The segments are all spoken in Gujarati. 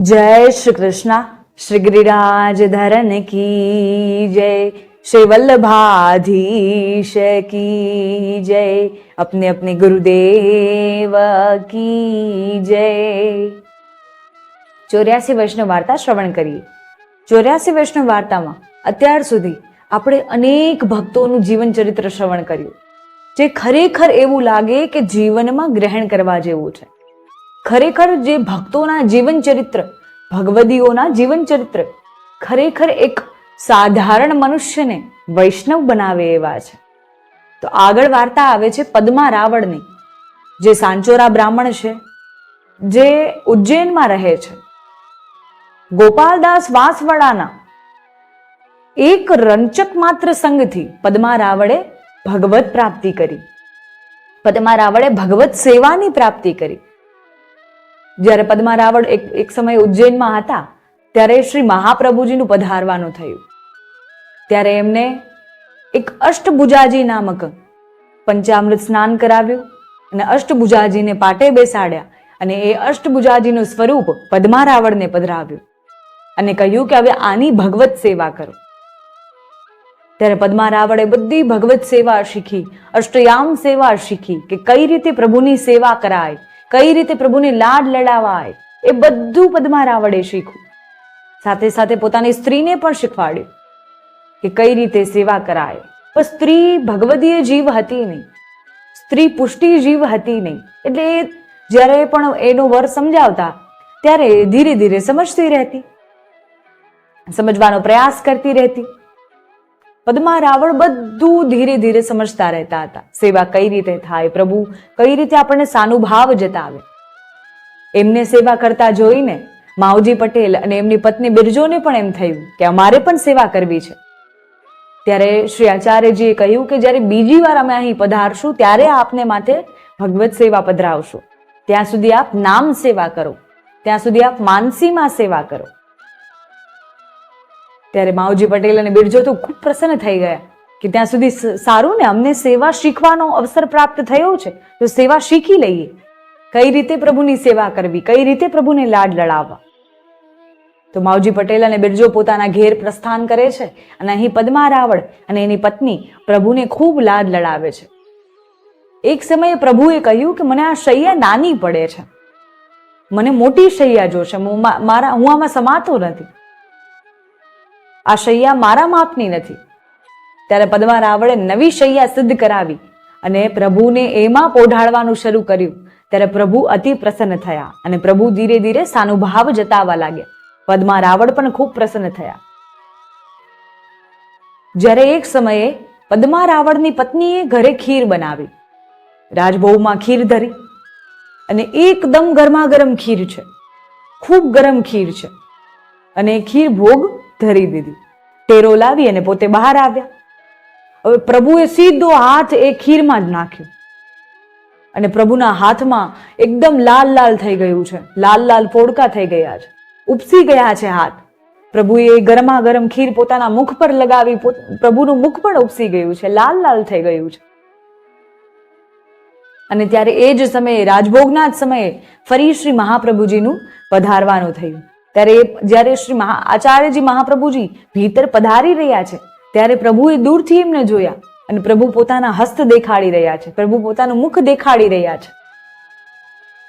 जय श्री कृष्णा। श्री गिरिराज धरन की जय, श्री वल्लभाधीश की जय, अपने अपने गुरुदेव की जय। 84 વૈષ્ણવ વાર્તા શ્રવણ કરીએ। 84 વૈષ્ણવ વાર્તામાં અત્યાર સુધી આપણે અનેક ભક્તોનું જીવન ચરિત્ર શ્રવણ કર્યું, જે ખરેખર એવું લાગે કે જીવનમાં ગ્રહણ કરવા જેવું છે। ખરેખર જે ભક્તોના જીવન ચરિત્ર, ભગવદીઓના જીવન ચરિત્ર ખરેખર એક સાધારણ મનુષ્યને વૈષ્ણવ બનાવે એવા છે। તો આગળ વાર્તા આવે છે પદ્મા રાવળની, જે સાંચોરા બ્રાહ્મણ છે, જે ઉજ્જૈનમાં રહે છે। ગોપાલદાસ વાંસવાડાના એક રંચક માત્ર સંગથી પદ્મા રાવળે ભગવત પ્રાપ્તિ કરી। પદ્મા રાવળે ભગવત સેવાની પ્રાપ્તિ કરી। જ્યારે પદ્મા રાવળ એક સમય ઉજ્જૈનમાં હતા, ત્યારે શ્રી મહાપ્રભુજીનું પધારવાનું થયું। ત્યારે એમને એક અષ્ટભુજાજી નામક પંચામૃત સ્નાન કરાવ્યું અને અષ્ટભુજાજીને પાટે બેસાડ્યા અને એ અષ્ટભુજાજીનું સ્વરૂપ પદ્મા રાવળને પધરાવ્યું અને કહ્યું કે હવે આની ભગવત સેવા કરો। ત્યારે પદ્મા રાવળે બધી ભગવત સેવા શીખી, અષ્ટયામ સેવા શીખી કે કઈ રીતે પ્રભુની સેવા કરાય, કઈ રીતે પ્રભુને લાડ લડાવાય, એ બધું પદ્મા રાવળે શીખ્યું। સાથે સાથે પોતાની સ્ત્રીને પણ શીખવાડ્યું કે કઈ રીતે સેવા કરાય। પણ સ્ત્રી ભગવદીય જીવ હતી નહીં, સ્ત્રી પુષ્ટિ જીવ હતી નહીં, એટલે જ્યારે પણ એનો વર સમજાવતા ત્યારે ધીરે ધીરે સમજતી રહેતી, સમજવાનો પ્રયાસ કરતી રહેતી। પદ્મા રાવળ બધું ધીરે ધીરે સમજતા રહેતા હતા। સેવા કઈ રીતે થાય, પ્રભુ કઈ રીતે આપણને સાનુભાવ જતાવે। એમને સેવા કરતા જોઈને માવજી પટેલ અને એમની પત્ની બિરજોને પણ એમ થયું કે અમારે પણ સેવા કરવી છે। ત્યારે શ્રી આચાર્યજીએ કહ્યું કે જ્યારે બીજી વાર અમે અહીં પધારશું ત્યારે આપને માથે ભગવત સેવા પધરાવશું, ત્યાં સુધી આપ નામ સેવા કરો, ત્યાં સુધી આપ માનસીમાં સેવા કરો। ત્યારે માવજી પટેલ અને બિરજો તો ખૂબ પ્રસન્ન થઈ ગયા કે ત્યાં સુધી સારું ને, અમને સેવા શીખવાનો અવસર પ્રાપ્ત થયો છે તો સેવા શીખી લઈએ, કઈ રીતે પ્રભુની સેવા કરવી, કઈ રીતે પ્રભુને લાડ લડાવવા। તો માવજી પટેલ અને બિરજો પોતાના ઘેર પ્રસ્થાન કરે છે અને અહીં પદ્મા રાવળ અને એની પત્ની પ્રભુને ખૂબ લાડ લડાવે છે। એક સમયે પ્રભુએ કહ્યું કે મને આ શૈયા નાની પડે છે, મને મોટી શૈયા જોશે, હું આમાં સમાતો નથી, આ શૈયા મારા માપની નથી। ત્યારે પદ્મા રાવળે નવી શૈયા સિદ્ધ કરાવી અને પ્રભુને એમાં પોઢાડવાનું શરૂ કર્યું। ત્યારે પ્રભુ અતિ પ્રસન્ન થયા અને પ્રભુ ધીરે ધીરે સાનુભાવ જતાવવા લાગ્યા। પદ્મા રાવળ પણ ખૂબ પ્રસન્ન થયા। જ્યારે એક સમયે પદ્મા રાવળની પત્નીએ ઘરે ખીર બનાવી, રાજભોગમાં ખીર ધરી અને એકદમ ગરમા ગરમ ખીર છે, ખૂબ ગરમ ખીર છે, અને ખીર ભોગ ધરી દીધી, ટેરો લાવી અને પોતે બહાર આવ્યા। હવે પ્રભુએ સીધો હાથ એ ખીરમાં જ નાખ્યો અને પ્રભુના હાથમાં એકદમ લાલ લાલ થઈ ગયું છે, લાલ લાલ ફોડકા થઈ ગયા છે, ઉપસી ગયા છે હાથ। પ્રભુએ ગરમા ગરમ ખીર પોતાના મુખ પર લગાવી, પ્રભુનું મુખ પણ ઉપસી ગયું છે, લાલ લાલ થઈ ગયું છે। અને ત્યારે એ જ સમયે, રાજભોગના જ સમયે ફરી શ્રી મહાપ્રભુજીનું પધારવાનું થયું। ત્યારે જ્યારે શ્રી આચાર્યજી મહાપ્રભુજી ભીતર પધારી રહ્યા છે ત્યારે પ્રભુએ દૂરથી એમને જોયા અને પ્રભુ પોતાના હસ્ત દેખાડી રહ્યા છે, પ્રભુ પોતાનું મુખ દેખાડી રહ્યા છે।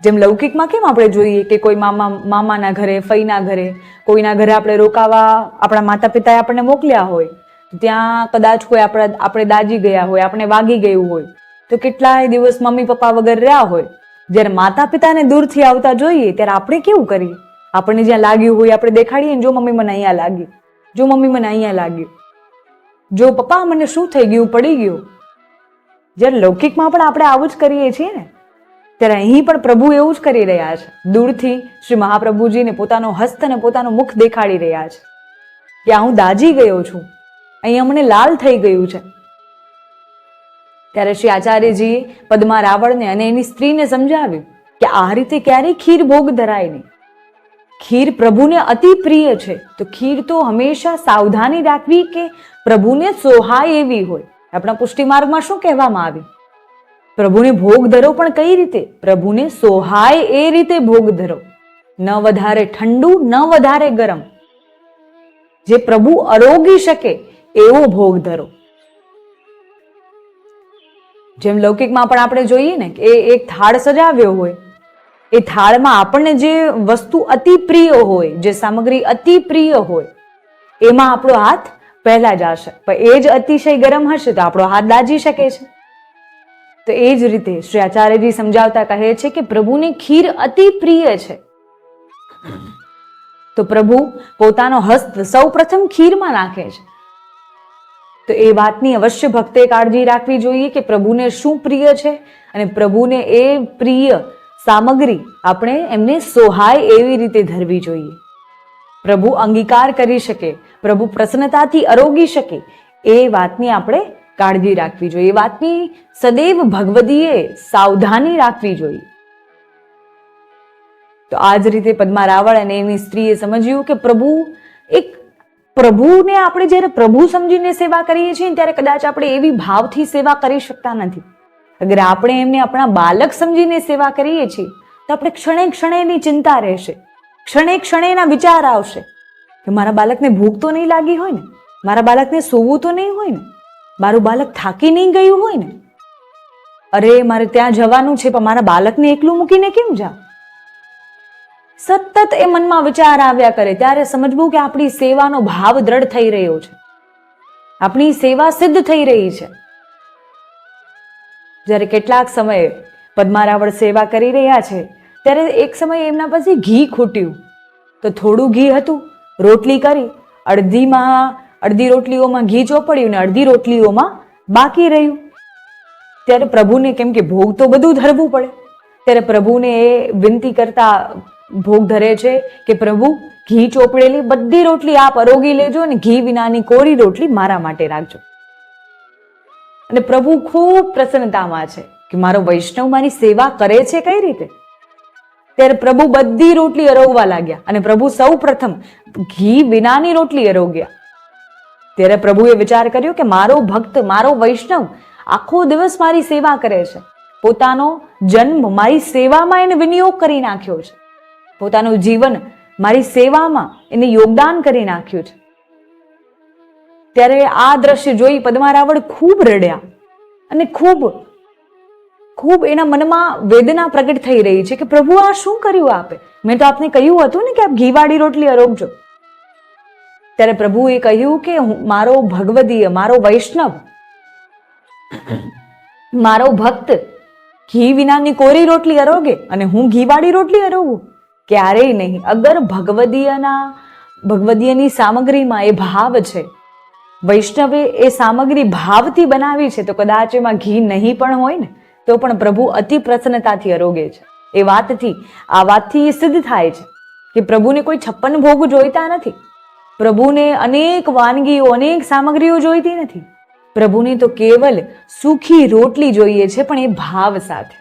જેમ લૌકિકમાં કેમ આપણે જોઈએ કે કોઈ મામાના ઘરે, ફઈના ઘરે, કોઈના ઘરે આપણે રોકાવા આપણા માતા પિતાએ આપણને મોકલ્યા હોય, ત્યાં કદાચ કોઈ આપણે દાજી ગયા હોય, આપણે વાગી ગયું હોય તો કેટલાય દિવસ મમ્મી પપ્પા વગર રહ્યા હોય, જ્યારે માતા પિતાને દૂરથી આવતા જોઈએ ત્યારે આપણે કેવું કરીએ? આપણને જ્યાં લાગ્યું હોય આપણે દેખાડીએ, જો મમ્મી મને અહીંયા લાગ્યું, જો મમ્મી મને અહીંયા લાગ્યું, જો પપ્પા મને શું થઈ ગયું, પડી ગયું। જ્યારે લૌકિકમાં પણ આપણે આવું જ કરીએ છીએ ને, ત્યારે અહીં પણ પ્રભુ એવું જ કરી રહ્યા છે। દૂરથી શ્રી મહાપ્રભુજીને પોતાનો હસ્ત અને પોતાનું મુખ દેખાડી રહ્યા છે કે હું દાજી ગયો છું, અહીંયા મને લાલ થઈ ગયું છે। ત્યારે શ્રી આચાર્યજીએ પદ્મા રાવળને અને એની સ્ત્રીને સમજાવ્યું કે આ રીતે ક્યારેય ખીર ભોગ ધરાય નહીં। ખીર પ્રભુને અતિ પ્રિય છે, તો ખીર તો હંમેશા સાવધાની રાખવી કે પ્રભુને સોહાય એવી હોય। આપણા પુષ્ટિ માર્ગમાં શું કહેવામાં આવ્યું? પ્રભુને ભોગ ધરો, પણ કઈ રીતે? પ્રભુને સોહાય એ રીતે ભોગ ધરો। ન વધારે ઠંડુ, ન વધારે ગરમ, જે પ્રભુ આરોગી શકે એવો ભોગ ધરો. જેમ લૌકિકમાં પણ આપણે જોઈએ ને કે એક થાળ સજાવ્યો હોય, એ થાળમાં આપણને જે વસ્તુ અતિ પ્રિય હોય, જે સામગ્રી અતિ પ્રિય હોય, એમાં આપણો હાથ પહેલા જશે. પણ એ જ અતિશય ગરમ હશે તો આપણો હાથ દાજી શકે છે. તો એ જ રીતે શ્રી આચાર્યજી સમજાવતા કહે છે કે પ્રભુને ખીર અતિ પ્રિય છે, તો પ્રભુ પોતાનો હસ્ત સૌ પ્રથમ ખીરમાં નાખે છે. તો એ વાતની અવશ્ય ભક્તે કાળજી રાખવી જોઈએ કે પ્રભુને શું પ્રિય છે, અને પ્રભુને એ પ્રિય સામગ્રી આપણે એમને સોહાય એવી રીતે ધરવી જોઈએ. પ્રભુ અંગીકાર કરી શકે, પ્રભુ પ્રસન્નતાથી આરોગી શકે, એ વાતની આપણે કાળજી રાખવી જોઈએ. એ વાતની સદૈવ ભગવદીએ સાવધાની રાખવી જોઈએ. તો આ જ રીતે પદ્મા રાવળ અને એની સ્ત્રીએ સમજ્યું કે પ્રભુને આપણે જ્યારે પ્રભુ સમજીને સેવા કરીએ છીએ ત્યારે કદાચ આપણે એવી ભાવથી સેવા કરી શકતા નથી. અગર આપણે એમને આપણા બાલક સમજીને સેવા કરીએ છીએ તો આપણે ક્ષણે ક્ષણેની ચિંતા રહેશે, ક્ષણે ક્ષણેના વિચાર આવશે કે મારા બાળકને ભૂખ તો નહીં લાગી હોય ને, મારા બાળકને સૂવું તો નહીં હોય ને, મારું બાળક થાકી નહીં ગયું હોય ને, અરે મારે ત્યાં જવાનું છે પણ મારા બાળકને એકલું મૂકીને કેમ જાઉં? સતત એ મનમાં વિચાર આવ્યા કરે. ત્યારે સમજવું કે આપણી સેવાનો ભાવ દ્રઢ થઈ રહ્યો છે, આપણી સેવા સિદ્ધ થઈ રહી છે. જ્યારે કેટલાક સમયે પદ્મા રાવળ સેવા કરી રહ્યા છે ત્યારે એક સમયે એમના પાસે ઘી ખૂટ્યું. તો થોડું ઘી હતું, રોટલી કરી, અડધી રોટલીઓમાં ઘી ચોપડ્યું ને અડધી રોટલીઓમાં બાકી રહ્યું. ત્યારે પ્રભુને, કેમ કે ભોગ તો બધું ધરવું પડે, ત્યારે પ્રભુને એ વિનંતી કરતા ભોગ ધરે છે કે પ્રભુ ઘી ચોપડેલી બધી રોટલી આપ આરોગી લેજો અને ઘી વિનાની કોરી રોટલી મારા માટે રાખજો. અને પ્રભુ ખૂબ પ્રસન્નતામાં છે કે મારો વૈષ્ણવ મારી સેવા કરે છે કઈ રીતે. ત્યારે પ્રભુ બધી રોટલી આરોગવા લાગ્યા અને પ્રભુ સૌ પ્રથમ ઘી વિનાની રોટલી આરોગ્યા. ત્યારે પ્રભુએ વિચાર કર્યો કે મારો ભક્ત, મારો વૈષ્ણવ આખો દિવસ મારી સેવા કરે છે, પોતાનો જન્મ મારી સેવામાં એને વિનિયોગ કરી નાખ્યો છે, પોતાનું જીવન મારી સેવામાં એને યોગદાન કરી નાખ્યું છે. ત્યારે આ દ્રશ્ય જોઈ પદ્મા રાવળ ખૂબ રડ્યા અને ખૂબ એના મનમાં વેદના પ્રગટ થઈ રહી છે કે પ્રભુ આ શું કર્યું આપે? મેં તો આપને કહ્યું હતું ને કે આપ ઘીવાળી રોટલી આરોગજો. ત્યારે પ્રભુએ કહ્યું કે મારો ભગવદીય, મારો વૈષ્ણવ, મારો ભક્ત ઘી વિનાની કોરી રોટલી આરોગે અને હું ઘીવાળી રોટલી આરોગું? ક્યારેય નહીં. અગર ભગવદીયની સામગ્રીમાં એ ભાવ છે, વૈષ્ણવે એ સામગ્રી ભાવથી બનાવી છે, તો કદાચ એમાં ઘી નહીં પણ હોય ને તો પણ પ્રભુ અતિ પ્રસન્નતાથી આરોગે છે. આ વાતથી એ સિદ્ધ થાય છે કે પ્રભુને કોઈ 56 ભોગ જોઈતા નથી, પ્રભુને અનેક વાનગીઓ, અનેક સામગ્રીઓ જોઈતી નથી. પ્રભુને તો કેવલ સુખી રોટલી જોઈએ છે, પણ એ ભાવ સાથે.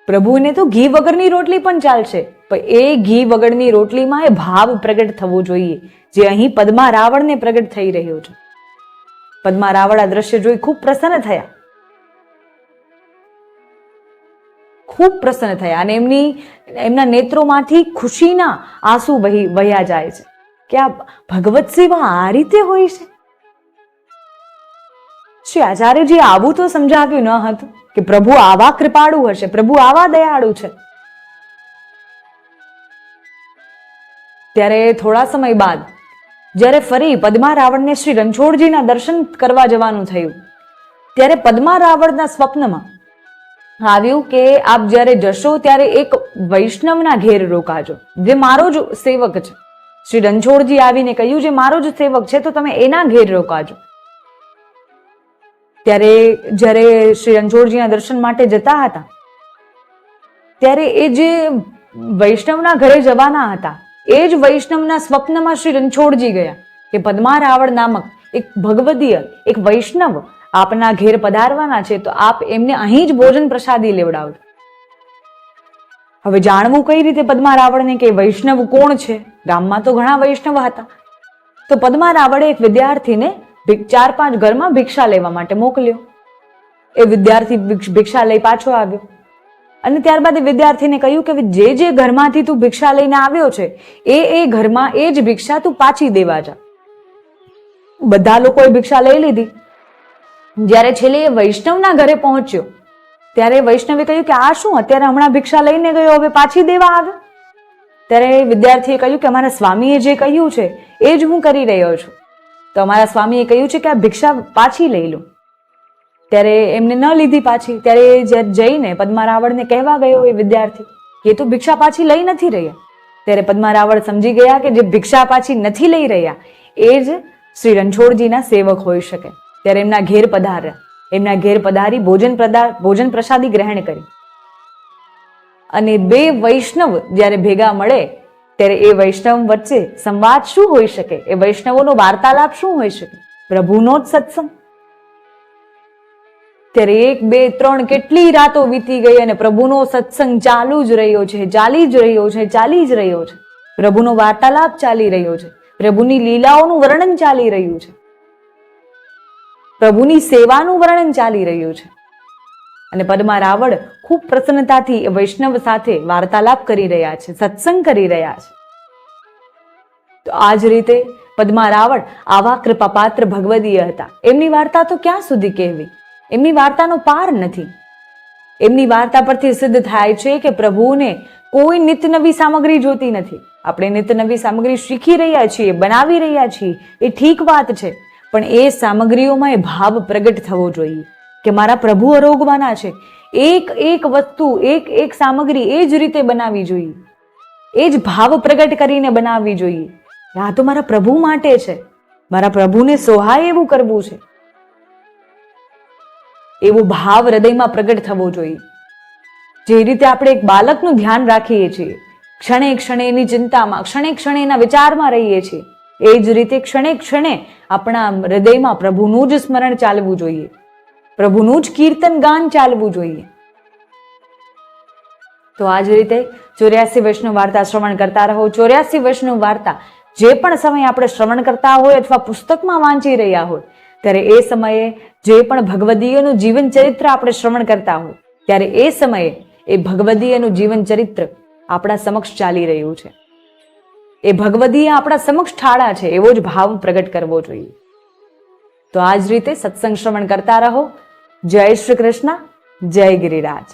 પ્રભુને તો ઘી વગરની રોટલી પણ ચાલશે, પણ એ ઘી વગરની રોટલીમાં એ ભાવ પ્રગટ થવો જોઈએ જે અહીં પદ્મા રાવળને પ્રગટ થઈ રહ્યો છે. પદ્મા રાવળ આ દ્રશ્ય જોઈ ખૂબ પ્રસન્ન થયા અને એમના નેત્રોમાંથી ખુશીના આંસુ વહ્યા જાય છે કે આ ભગવત સેવા આ રીતે હોય છે. શ્રી આચાર્યજી આવું તો સમજાવ્યું ન હતું કે પ્રભુ આવા કૃપાળુ હશે, પ્રભુ આવા દયાળુ છે. ત્યારે થોડા સમય બાદ જ્યારે ફરી પદ્મા રાવળને શ્રી રણછોડજીના દર્શન કરવા જવાનું થયું ત્યારે પદ્મા રાવળના સ્વપ્નમાં આવ્યું કે આપ જ્યારે જશો ત્યારે એક વૈષ્ણવના ઘેર રોકાજો, જે મારો જ સેવક છે. શ્રી રણછોડજી આવીને કહ્યું જે મારો જ સેવક છે તો તમે એના ઘેર રોકાજો. ત્યારે જ્યારે શ્રી રણછોડજીના દર્શન માટે જતા હતા ત્યારે એ જે વૈષ્ણવના ઘરે જવાના હતા એ જ વૈષ્ણવના સ્વપ્નમાં શ્રી રણછોડજી ગયા કે પદ્મા રાવળ નામક એક ભગવદીય, એક વૈષ્ણવ આપના ઘેર પધારવાના છે, તો આપ એમને અહીં જ ભોજન પ્રસાદી લેવડાવજો. હવે જાણવું કઈ રીતે પદ્મા રાવળને કે વૈષ્ણવ કોણ છે? ગામમાં તો ઘણા વૈષ્ણવ હતા. તો પદ્મા રાવળે એક વિદ્યાર્થીને 4-5 ઘરમાં ભિક્ષા લેવા માટે મોકલ્યો. એ વિદ્યાર્થી ભિક્ષા લઈ પાછો આવ્યો. અને ત્યારબાદ એ વિદ્યાર્થીને કહ્યું કે જે ઘરમાંથી તું ભિક્ષા લઈને આવ્યો છે એ ઘરમાં એ જ ભિક્ષા તું પાછી દેવા જા. બધા લોકોએ ભિક્ષા લઈ લીધી. જ્યારે છેલ્લે એ વૈષ્ણવના ઘરે પહોંચ્યો ત્યારે વૈષ્ણવે કહ્યું કે આ શું, અત્યારે હમણાં ભિક્ષા લઈને ગયો, હવે પાછી દેવા આવે? ત્યારે વિદ્યાર્થીએ કહ્યું કે અમારા સ્વામીએ જે કહ્યું છે એ જ હું કરી રહ્યો છું. તો અમારા સ્વામીએ કહ્યું છે કે આ ભિક્ષા પાછી લઈ લો. ત્યારે એમને ન લીધી પાછી. ત્યારે જ્યારે જઈને પદ્મારાવણને કહેવા ગયો એ વિદ્યાર્થી કે તો ભિક્ષા પાછી લઈ નથી રહ્યા. ત્યારે પદ્મારાવણ સમજી ગયા કે જે ભિક્ષા પાછી નથી લઈ રહ્યા એ જ શ્રી રણછોડજીના સેવક હોઈ શકે. ત્યારે એમના ઘેર પધાર્યા. એમના ઘેર પધારી ભોજન પ્રસાદી ગ્રહણ કરી. અને બે વૈષ્ણવ જ્યારે ભેગા મળે ત્યારે એ વૈષ્ણવ વચ્ચે સંવાદ શું હોઈ શકે? એ વૈષ્ણવોનો વાર્તાલાપ શું હોઈ શકે? પ્રભુનો જ સત્સંગ. ત્યારે 1, 2, 3 કેટલી રાતો વીતી ગઈ અને પ્રભુનો સત્સંગ ચાલુ જ રહ્યો છે, ચાલી જ રહ્યો છે. પ્રભુનો વાર્તાલાપ ચાલી રહ્યો છે. પ્રભુની લીલાઓનું વર્ણન ચાલી રહ્યું છે. પ્રભુની સેવાનું વર્ણન ચાલી રહ્યું છે. અને પદ્મારાવણ ખૂબ પ્રસન્નતાથી વૈષ્ણવ સાથે વાર્તાલાપ કરી રહ્યા છે, સત્સંગ કરી રહ્યા છે. તો આ જ રીતે પદ્મારાવણ આવા કૃપાપાત્ર ભગવદીય હતા. એમની વાર્તા તો ક્યાં સુધી કહેવી? એમની વાર્તાનો પાર નથી. એમની વાર્તા પરથી સિદ્ધ થાય છે કે પ્રભુને કોઈ નિત નવી સામગ્રી જોતી નથી. આપણે નિત નવી સામગ્રી શીખી રહ્યા છીએ, બનાવી રહ્યા છીએ, એ ઠીક વાત છે, પણ એ સામગ્રીઓમાં એ ભાવ પ્રગટ થવો જોઈએ કે મારા પ્રભુ આરોગવાના છે. એક વસ્તુ, એક સામગ્રી એ જ રીતે બનાવવી જોઈએ, એ જ ભાવ પ્રગટ કરીને બનાવવી જોઈએ. આ તો મારા પ્રભુ માટે છે, મારા પ્રભુને સોહાય એવું કરવું છે. એવો ભાવ હૃદયમાં પ્રગટ થવો જોઈએ. જે રીતે આપણે એક બાળકનું ધ્યાન રાખીએ છીએ, ક્ષણે ક્ષણે એની ચિંતામાં, ક્ષણે ક્ષણે એના વિચારમાં રહીએ છીએ, એ જ રીતે ક્ષણે ક્ષણે આપણા હૃદયમાં પ્રભુનું જ સ્મરણ ચાલવું જોઈએ, પ્રભુનું જ કીર્તન ગાન ચાલવું જોઈએ. તો આ જ રીતે 84 વૈષ્ણવ વાર્તા શ્રવણ કરતા રહો. 84 વૈષ્ણવ વાર્તા જે પણ સમયે આપણે શ્રવણ કરતા હોય અથવા પુસ્તકમાં વાંચી રહ્યા હોય ત્યારે એ સમયે જે પણ ભગવદીયનું જીવન ચરિત્ર આપણે શ્રવણ કરતા હોય ત્યારે એ સમયે એ ભગવદીયનું જીવન ચરિત્ર આપણા સમક્ષ ચાલી રહ્યું છે. એ ભગવદીય આપણા સમક્ષ ઠાળા છે એવો જ ભાવ પ્રગટ કરવો જોઈએ. તો આ જ રીતે સત્સંગ શ્રવણ કરતા રહો. જય શ્રી કૃષ્ણ, જય ગિરિરાજ.